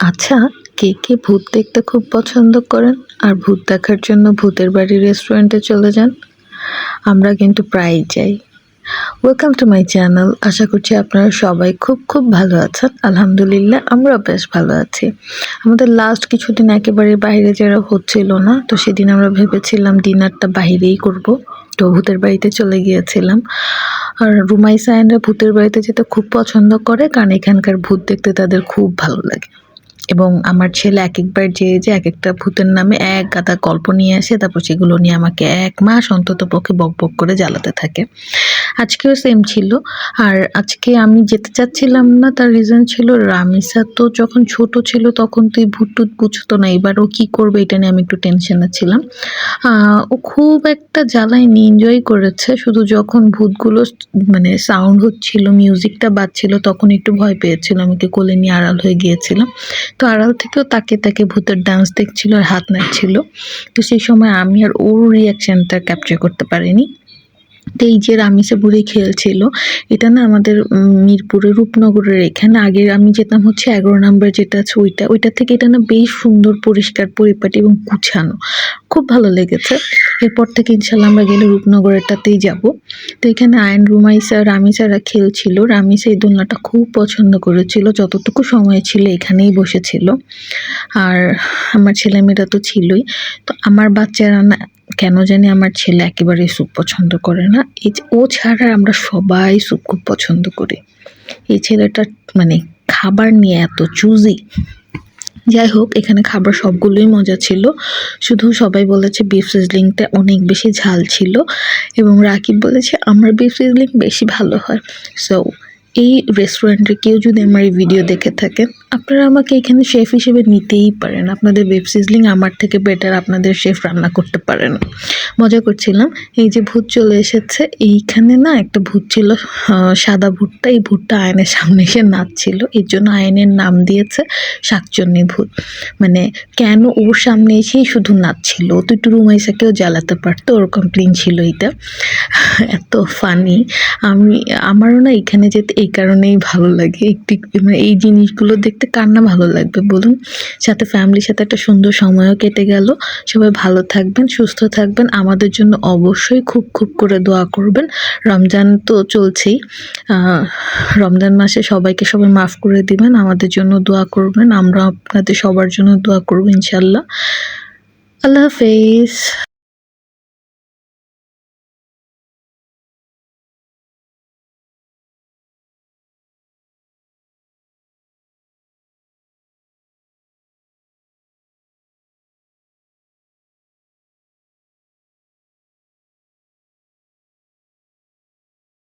আচ্ছা, কে কে ভূত দেখতে খুব পছন্দ করেন আর ভূত দেখার জন্য ভূতের বাড়ি রেস্টুরেন্টে চলে যান? আমরা কিন্তু প্রায়ই যাই। Welcome to my channel. আশা করছি আপনারা সবাই খুব খুব ভালো আছেন। আলহামদুলিল্লাহ আমরাও বেশ ভালো আছি। আমাদের লাস্ট কিছুদিন একেবারে বাইরে যাওয়া হচ্ছিল না, তো সেদিন আমরা ভেবেছিলাম ডিনারটা বাইরেই করব। তো ভূতের বাড়িতে চলে গিয়েছিলাম। আর রুমাইসা আয়নরা ভূতের বাড়িতে যেতে খুব পছন্দ করে, কারণ এখানকার ভূত দেখতে তাদের খুব ভালো লাগে। এবং আমার ছেলে একেকবার যেয়ে একেকটা ভূতের নামে এক গাদা গল্প নিয়ে আসে, তারপর সেগুলো নিয়ে আমাকে ১ মাস অন্ততপক্ষে বকবক করে জ্বালাতে থাকে। আজকেও সেম ছিল। আর আজকে আমি যেতে চাচ্ছিলাম না, তার রিজন ছিল রামিসা তো যখন ছোট ছিল তখন তো এই ভূত-টুত বুঝতো না। এবার ও কি করবে এটা নিয়ে আমি একটু টেনশনে ছিলাম। ও খুব একটা জ্বালায়নি, এনজয় করেছে। শুধু যখন ভূতগুলো মানে সাউন্ড হচ্ছিল, মিউজিকটা বাজছিল তখন একটু ভয় পেয়েছিল। আমি ওকে কোলে নিয়ে আড়াল হয়ে গিয়েছিলাম। তো আড়াল থেকেও তাকে ভূতের ডান্স দেখছিল আর হাত নাড়ছিল। তো সেই সময় আমি আর ওর রিঅ্যাকশনটা ক্যাপচার করতে পারিনি। তো এই যে রামিসা বুড়ি খেলছিল, এটা না আমাদের মিরপুরের রূপনগরের এখানে। আগে আমি যেতাম হচ্ছে ১১ নাম্বার যেটা আছে ওইটা থেকে এটা না বেশ সুন্দর, পরিষ্কার, পরিপাটি এবং গুছানো। খুব ভালো লেগেছে। এরপর থেকে ইনশাল্লাহ আমরা গেলে রূপনগরেরটাতেই যাব। তো এখানে আয়ন, রুমাইসা, রামিসারা খেলছিল। রামিসা এই দোলনাটা খুব পছন্দ করেছিল, যতটুকু সময় ছিল এখানেই বসেছিল। আর আমার ছেলেমেয়েরা তো ছিলই। তো আমার বাচ্চারা না, কেন জানি আমার ছেলে একেবারেই স্যুপ পছন্দ করে না। ও ছাড়া আমরা সবাই স্যুপ খুব পছন্দ করি। এই ছেলেটা মানে খাবার নিয়ে এত চুজি। যাই হোক, এখানে খাবার সবগুলোই মজা ছিল। শুধু সবাই বলেছে বিফ সিজলিংটা অনেক বেশি ঝাল ছিল এবং রাকিব বলেছে আমার বিফ সিজলিং বেশি ভালো হয়। সো এই রেস্টুরেন্টে কেউ যদি আমার এই ভিডিও দেখে থাকেন, আপনারা আমাকে এখানে শেফ হিসেবে নিতেই পারেন। আপনাদের বিফ সিজলিং আমার থেকে বেটার আপনাদের শেফ রান্না করতে পারে না। মজা করছিলাম। এই যে ভূত চলে এসেছে, এইখানে না একটা ভূত ছিল, সাদা ভূতটা। এই ভূতটা আয়নের সামনে এসে নাচছিল, এর জন্য আয়নের নাম দিয়েছে শাকচুন্নি ভূত। মানে কেন ওর সামনে এসেই শুধু নাচছিল, ও তো একটু রুমাইসাকেও জ্বালাতে পারতো, ওরকম ক্লিন ছিল এটা। এত ফানি। আমারও না এখানে যেতে এই কারণেই ভালো লাগে। একটু মানে এই জিনিসগুলো দেখতে কার না ভালো লাগবে বলুন? সাথে ফ্যামিলির সাথে একটা সুন্দর সময়ও কেটে গেল। সবাই ভালো থাকবেন, সুস্থ থাকবেন। আমাদের জন্য অবশ্যই খুব খুব করে দোয়া করবেন। রমজান তো চলছেই। রমজান মাসে সবাইকে সবাই মাফ করে দিবেন, আমাদের জন্য দোয়া করবেন। আমরা আপনাদের সবার জন্য দোয়া করব ইনশাল্লাহ। আল্লাহ হাফেজ।